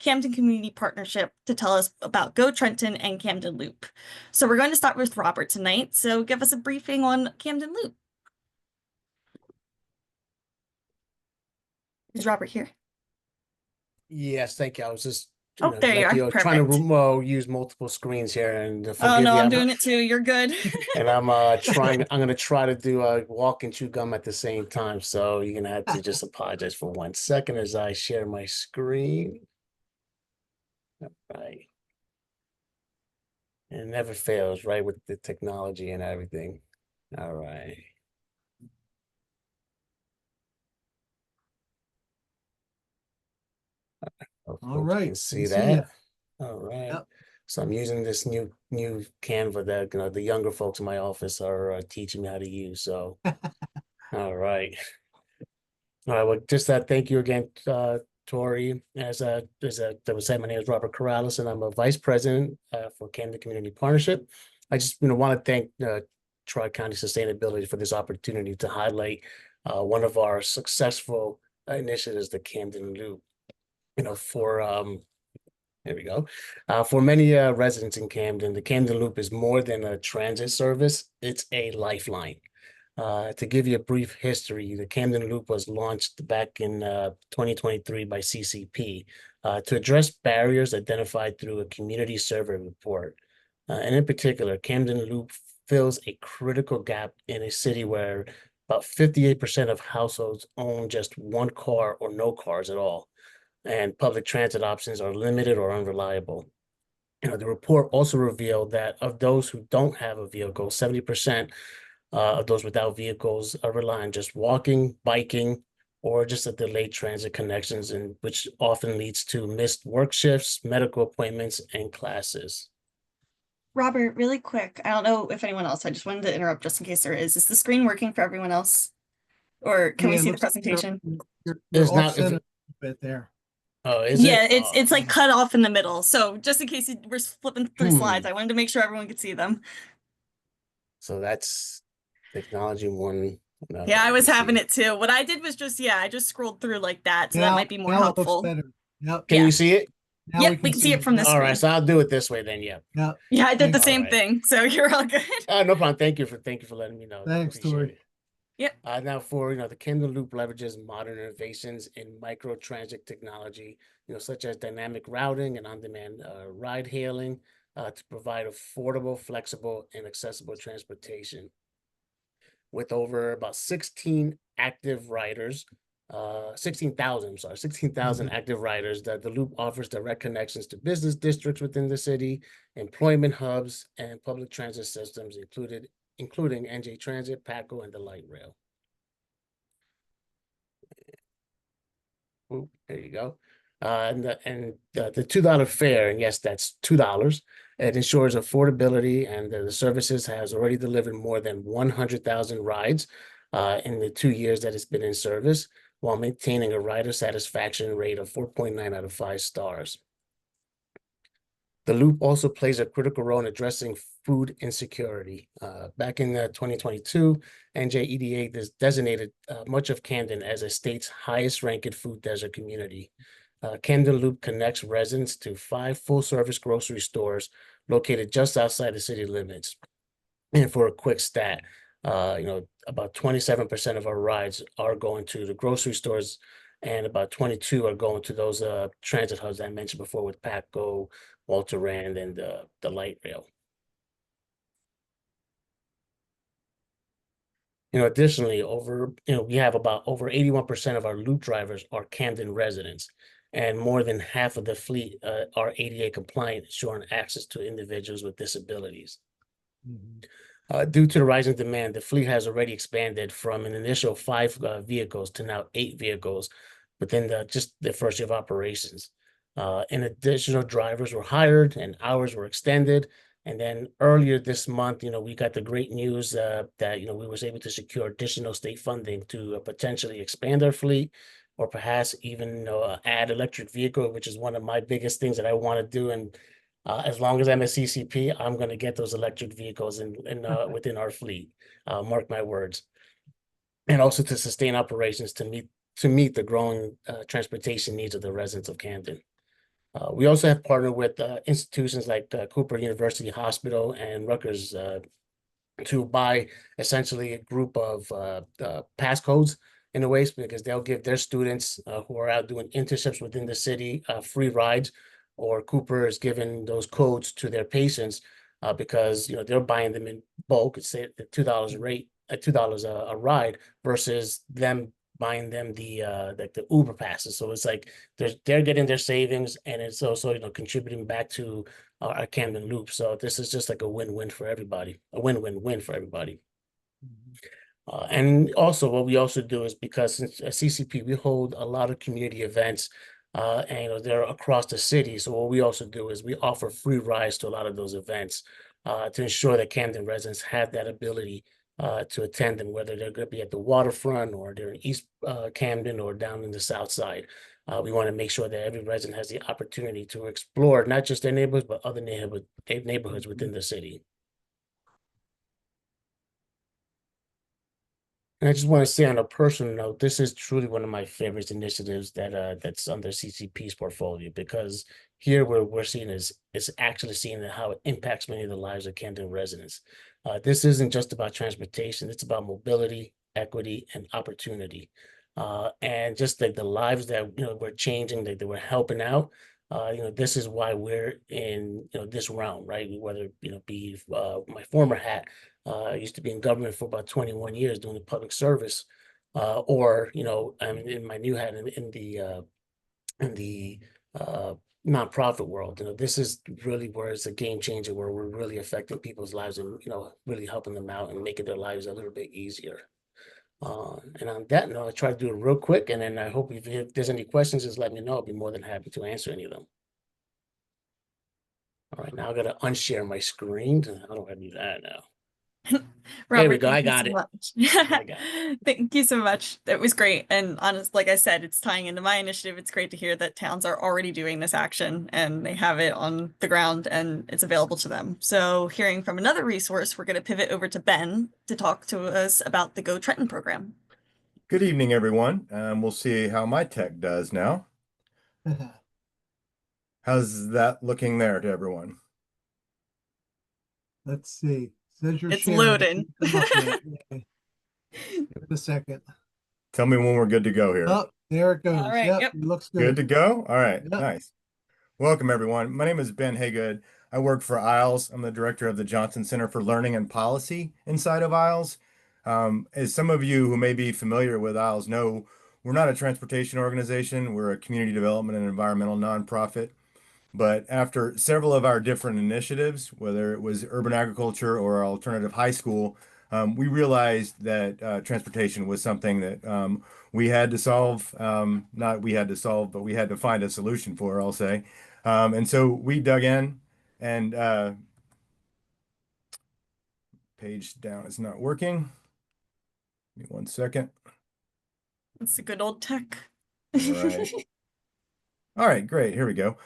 Camden Community Partnership to tell us about GOTrenton and Camden Loop. So we're going to start with Robert tonight. So give us a briefing on Camden Loop. Is Robert here? Yes, thank you. I was just, Oh, there you are. trying Perfect. to use multiple screens here, and Oh forgive no, me. I'm doing it too. You're good. And I'm gonna try to do a walk and chew gum at the same time. So you're gonna have to just apologize for 1 second as I share my screen. All right. And it never fails, right, with the technology and everything. All right. All Folks right. can see See that. ya. All right. Yep. So I'm using this new Canva that the younger folks in my office are teaching me how to use. So all right. All right. Well, just thank you again, Tori. As I was saying, my name is Robert Corrales, and I'm a vice president for Camden Community Partnership. I just want to thank Tri-County Sustainability for this opportunity to highlight one of our successful initiatives, the Camden Loop. There we go. For many residents in Camden, the Camden Loop is more than a transit service, it's a lifeline. To give you a brief history, the Camden Loop was launched back in 2023 by CCP to address barriers identified through a community survey report. And in particular, Camden Loop fills a critical gap in a city where about 58% of households own just one car or no cars at all, and public transit options are limited or unreliable. The report also revealed that of those who don't have a vehicle, 70% of those without vehicles are relying on just walking, biking, or just a delayed transit connections, and which often leads to missed work shifts, medical appointments, and classes. Robert, really quick. I don't know if anyone else, I just wanted to interrupt just in case there is. Is the screen working for everyone else? Or can we see the presentation? You're off center a bit there. Oh, is yeah, it? it's like cut off in the middle. So just in case we're flipping through slides, I wanted to make sure everyone could see them. So that's technology one. No, yeah, I was having it too. What I did was I just scrolled through like that. So that might be more helpful. Better. Yep. Can you see it? Now yep, we can see it from this All screen. right, so I'll do it this way then. Yeah. Yep. Yeah, I did the same thing. So you're all good. No problem. Thank you for letting me know. Thanks, Tori. Yep. Now for the Camden Loop leverages modern innovations in micro transit technology, such as dynamic routing and on-demand ride hailing, to provide affordable, flexible, and accessible transportation. With over about 16 active riders, 16,000 active riders, that the Loop offers direct connections to business districts within the city, employment hubs, and public transit systems, including NJ Transit, PATCO, and the light rail. Ooh, there you go. And the $2 fare, and yes, that's $2. It ensures affordability, and the services has already delivered more than 100,000 rides in the 2 years that it's been in service, while maintaining a rider satisfaction rate of 4.9 out of 5 stars. The Loop also plays a critical role in addressing food insecurity. Back in 2022, NJEDA designated much of Camden as a state's highest-ranked food desert community. Camden Loop connects residents to 5 full-service grocery stores located just outside the city limits. And for a quick stat, about 27% of our rides are going to the grocery stores, and about 22 are going to those transit hubs I mentioned before with PATCO, Walter Rand, and the light rail. Additionally, we have about over 81% of our Loop drivers are Camden residents, and more than half of the fleet are ADA compliant, ensuring access to individuals with disabilities. Due to the rising demand, the fleet has already expanded from an initial 5 vehicles to now 8 vehicles within just the first year of operations. And additional drivers were hired and hours were extended. And then earlier this month, we got the great news that, we was able to secure additional state funding to potentially expand our fleet, or perhaps even, add electric vehicle, which is one of my biggest things that I want to do. And as long as I'm a CCP, I'm going to get those electric vehicles within our fleet. Mark my words. And also to sustain operations to meet the growing transportation needs of the residents of Camden. We also have partnered with institutions like Cooper University Hospital and Rutgers to buy essentially a group of passcodes in a way, because they'll give their students who are out doing internships within the city free rides, or Cooper is giving those codes to their patients because they're buying them in bulk. It's say at $2 a rate, at $2 a ride, versus them buying them the like the Uber passes. So it's like they're getting their savings, and it's also contributing back to our Camden Loop. So this is just like a win-win for everybody, a win-win-win for everybody. And also what we also do is, because since CCP, we hold a lot of community events and they're across the city. So what we also do is we offer free rides to a lot of those events to ensure that Camden residents have that ability to attend them, whether they're going to be at the waterfront or they're in East Camden or down in the South Side. We want to make sure that every resident has the opportunity to explore not just their neighborhoods, but other neighborhoods within the city. And I just want to say, on a personal note, this is truly one of my favorite initiatives that's under CCP's portfolio, because here we're seeing is actually seeing how it impacts many of the lives of Camden residents. This isn't just about transportation; it's about mobility, equity, and opportunity. And just like the lives that we're changing, that we're helping out. This is why we're in this realm, right? Whether be my former hat. I used to be in government for about 21 years doing the public service, or I'm in my new hat in the nonprofit world. This is really where it's a game changer, where we're really affecting people's lives and really helping them out and making their lives a little bit easier. And on that note, I try to do it real quick, and then I hope if there's any questions, just let me know. I'll be more than happy to answer any of them. All right, now I gotta unshare my screen. How do I do that now? There we Robert, go. I thank you got so it. much. I got it. Thank you so much. That was great. And honest, like I said, it's tying into my initiative. It's great to hear that towns are already doing this action and they have it on the ground and it's available to them. So hearing from another resource, we're going to pivot over to Ben to talk to us about the GOTrenton program. Good evening, everyone. We'll see how my tech does now. How's that looking there to everyone? Let's see. Says you're It's sharing. loading. Come up yet. Okay. Give it a second. Tell me when we're good to go here. Oh, there it goes. All right, Yep, yep. it looks Good good. to go? All right, Yep. nice. Welcome, everyone. My name is Ben Haygood. I work for ISLES. I'm the director of the Johnson Center for Learning and Policy inside of ISLES. As some of you who may be familiar with ISLES know, we're not a transportation organization. We're a community development and environmental nonprofit. But after several of our different initiatives, whether it was urban agriculture or alternative high school, we realized that transportation was something that we had to solve. Not we had to solve, but we had to find a solution for, I'll say. And so we dug in, and page down is not working. Give me 1 second. It's a good old tech. All right. All right, great. Here we go.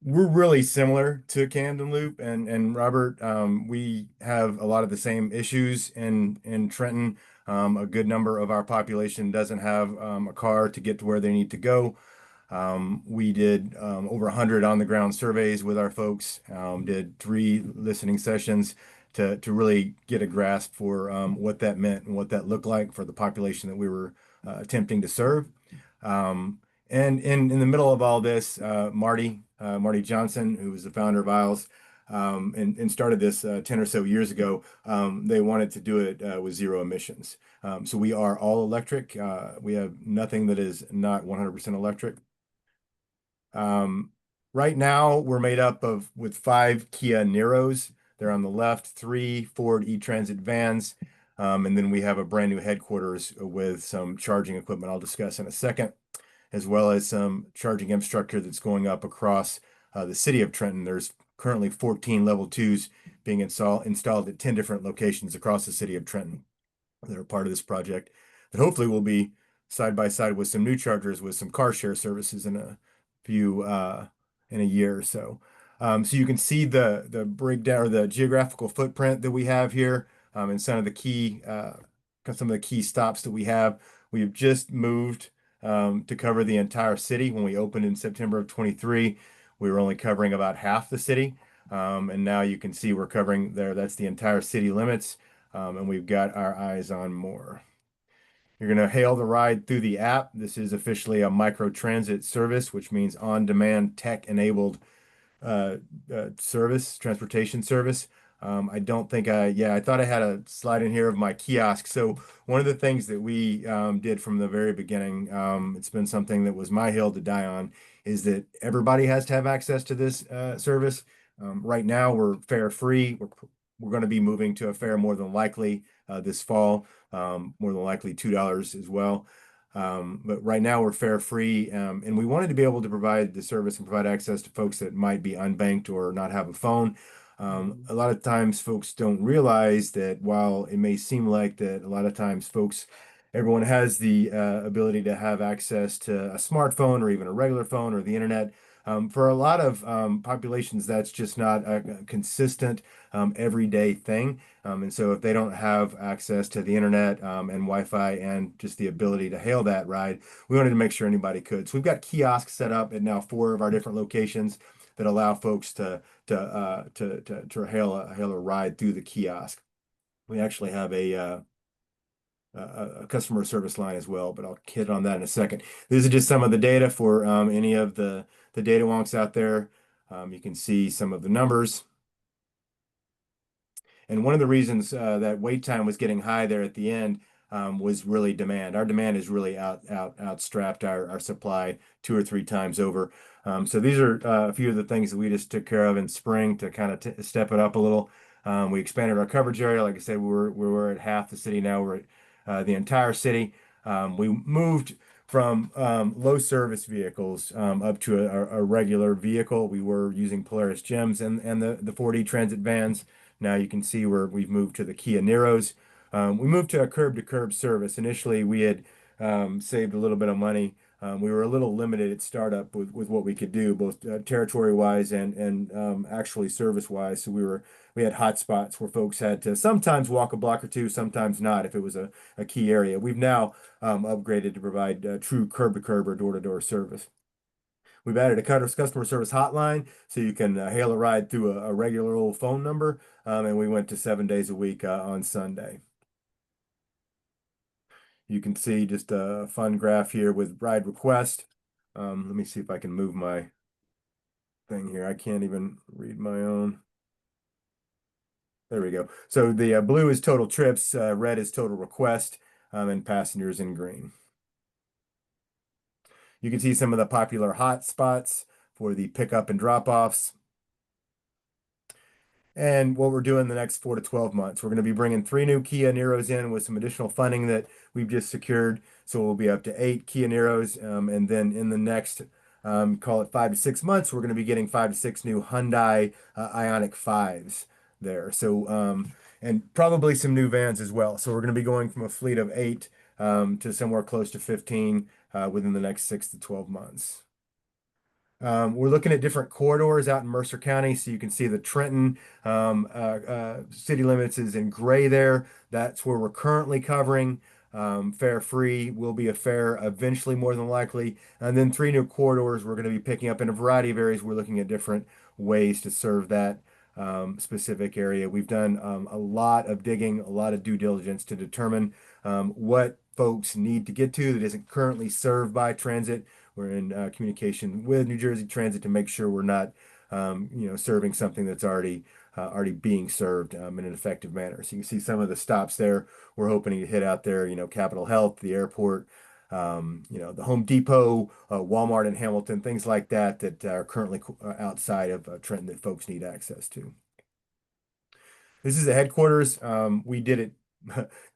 We're really similar to Camden Loop and Robert. We have a lot of the same issues in Trenton. A good number of our population doesn't have a car to get to where they need to go. We did over 100 on the ground surveys with our folks, did 3 listening sessions to really get a grasp for what that meant and what that looked like for the population that we were attempting to serve. And in the middle of all this, Marty Johnson, who was the founder of ISLES, and started this 10 or so years ago, they wanted to do it with zero emissions. So we are all electric. We have nothing that is not 100% electric. Right now, we're made up of with 5 Kia Niros. They're on the left, 3 Ford E-Transit vans, and then we have a brand new headquarters with some charging equipment I'll discuss in a second, as well as some charging infrastructure that's going up across the city of Trenton. There's currently 14 level 2s being installed at 10 different locations across the city of Trenton that are part of this project, that hopefully will be side by side with some new chargers with some car share services in a few in a year or so. So you can see the breakdown or the geographical footprint that we have here, and some of the key stops that we have. We've just moved to cover the entire city. When we opened in September of 23, we were only covering about half the city. And now you can see we're covering there. That's the entire city limits. And we've got our eyes on more. You're going to hail the ride through the app. This is officially a micro transit service, which means on-demand tech-enabled uh, transportation service. I don't think I thought I had a slide in here of my kiosk. So one of the things that we did from the very beginning, it's been something that was my hill to die on, is that everybody has to have access to this service. Right now, we're fare free. We're going to be moving to a fare more than likely this fall, more than likely $2 as well. But right now we're fare free, and we wanted to be able to provide the service and provide access to folks that might be unbanked or not have a phone. A lot of times folks don't realize that while it may seem like that a lot of times everyone has the ability to have access to a smartphone or even a regular phone or the internet. For a lot of populations, that's just not a consistent everyday thing. And so if they don't have access to the internet and Wi-Fi and just the ability to hail that ride, we wanted to make sure anybody could. So we've got kiosks set up at now 4 of our different locations that allow folks to hail a ride through the kiosk. We actually have a customer service line as well, but I'll hit on that in a second. This is just some of the data for any of the data wonks out there. You can see some of the numbers. And one of the reasons that wait time was getting high there at the end was really demand. Our demand is really outstrapped our supply 2 or 3 times over. So these are a few of the things that we just took care of in spring to kind of step it up a little. We expanded our coverage area. Like I said, we were at half the city. Now we're at the entire city. We moved from low service vehicles up to a regular vehicle. We were using Polaris Gems and the 4D Transit vans. Now you can see where we've moved to the Kia Niros. We moved to a curb-to-curb service. Initially, we had saved a little bit of money. We were a little limited at startup with what we could do, both territory-wise and actually service-wise. So we had hot spots where folks had to sometimes walk a block or two, sometimes not, if it was a key area. We've now upgraded to provide true curb-to-curb or door-to-door service. We've added a customer service hotline so you can hail a ride through a regular old phone number, and we went to 7 days a week on Sunday. You can see just a fun graph here with ride request. Let me see if I can move my thing here. I can't even read my own. There we go. So the blue is total trips, red is total request, and passengers in green. You can see some of the popular hot spots for the pickup and drop-offs. And what we're doing the next 4 to 12 months. We're going to be bringing 3 new Kia Niros in with some additional funding that we've just secured. So we'll be up to 8 Kia Niros. And then in the next, call it 5 to 6 months, we're going to be getting 5 to 6 new Hyundai Ioniq 5s there. So, and probably some new vans as well. So we're going to be going from a fleet of 8 to somewhere close to 15 within the next 6 to 12 months. We're looking at different corridors out in Mercer County, so you can see the Trenton city limits is in gray there. That's where we're currently covering. Fare free will be a fare eventually, more than likely. And then 3 new corridors we're going to be picking up in a variety of areas. We're looking at different ways to serve that specific area. We've done a lot of digging, a lot of due diligence to determine what folks need to get to that isn't currently served by transit. We're in communication with New Jersey Transit to make sure we're not, serving something that's already being served in an effective manner. So you can see some of the stops there. We're hoping to hit out there, Capitol Health, the airport, the Home Depot, Walmart in Hamilton, things like that that are currently outside of Trenton that folks need access to. This is the headquarters. We did it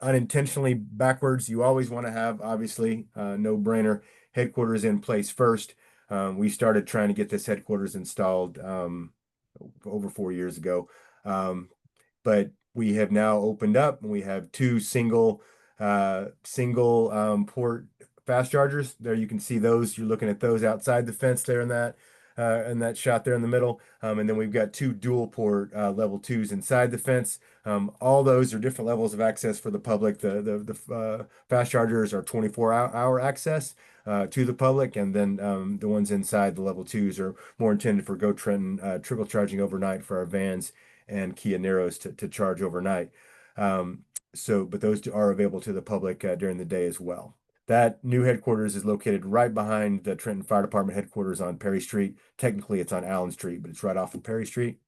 unintentionally backwards. You always want to have, obviously, no-brainer headquarters in place first. We started trying to get this headquarters installed over 4 years ago. But we have now opened up and we have 2 single port fast chargers. There you can see those. You're looking at those outside the fence there and that. in that shot there in the middle. And then we've got two dual port level 2s inside the fence. All those are different levels of access for the public. The fast chargers are 24-hour access to the public, and then the ones inside the level 2s are more intended for GOTrenton trickle charging overnight for our vans and Kia Niros to charge overnight. But those are available to the public during the day as well. That new headquarters is located right behind the Trenton Fire Department headquarters on Perry Street. Technically, it's on Allen Street, but it's right off of Perry Street.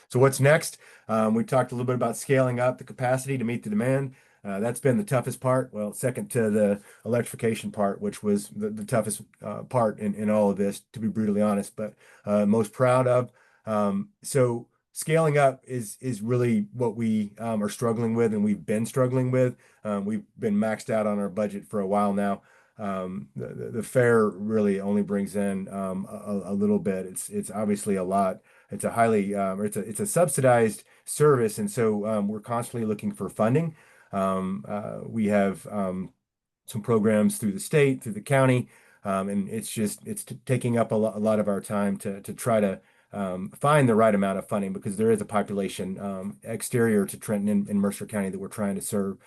So what's next? We talked a little bit about scaling up the capacity to meet the demand. That's been the toughest part. Well, second to the electrification part, which was the toughest part in all of this, to be brutally honest, but most proud of. So scaling up is really what we are struggling with, and we've been struggling with. We've been maxed out on our budget for a while now. The fare really only brings in a little bit. It's obviously a lot. It's a highly it's a subsidized service, and so we're constantly looking for funding. We have some programs through the state, through the county, and it's taking up a lot of our time to try to find the right amount of funding, because there is a population exterior to Trenton and Mercer County that we're trying to serve.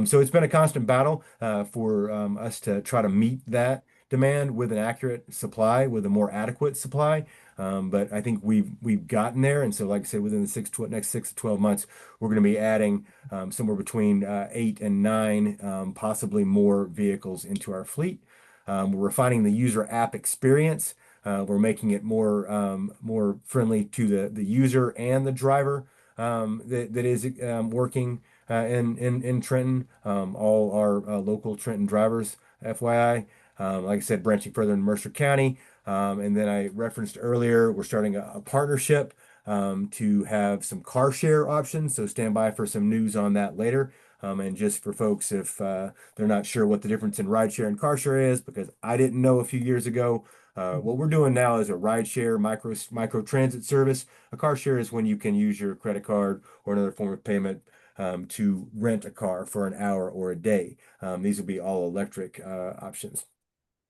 So it's been a constant battle for us to try to meet that demand with an accurate supply, with a more adequate supply. But I think we've gotten there, and so like I said, within the next 6 to 12 months, we're going to be adding somewhere between 8 and 9, possibly more vehicles into our fleet. We're refining the user app experience. We're making it more friendly to the user and the driver that is working in Trenton. All our local Trenton drivers, FYI. Like I said, branching further in Mercer County. And then I referenced earlier, we're starting a partnership to have some car share options. So stand by for some news on that later. And just for folks, if they're not sure what the difference in rideshare and car share is, because I didn't know a few years ago, what we're doing now is a rideshare micro transit service. A car share is when you can use your credit card or another form of payment to rent a car for an hour or a day. These will be all electric options.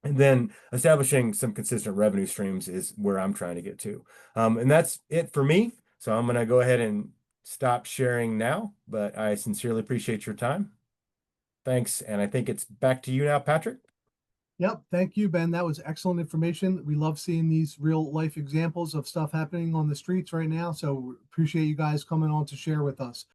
And then establishing some consistent revenue streams is where I'm trying to get to. And that's it for me. So I'm going to go ahead and stop sharing now, but I sincerely appreciate your time. Thanks. And I think it's back to you now, Patrick. Yep. Thank you, Ben. That was excellent information. We love seeing these real life examples of stuff happening on the streets right now. So appreciate you guys coming on to share with us.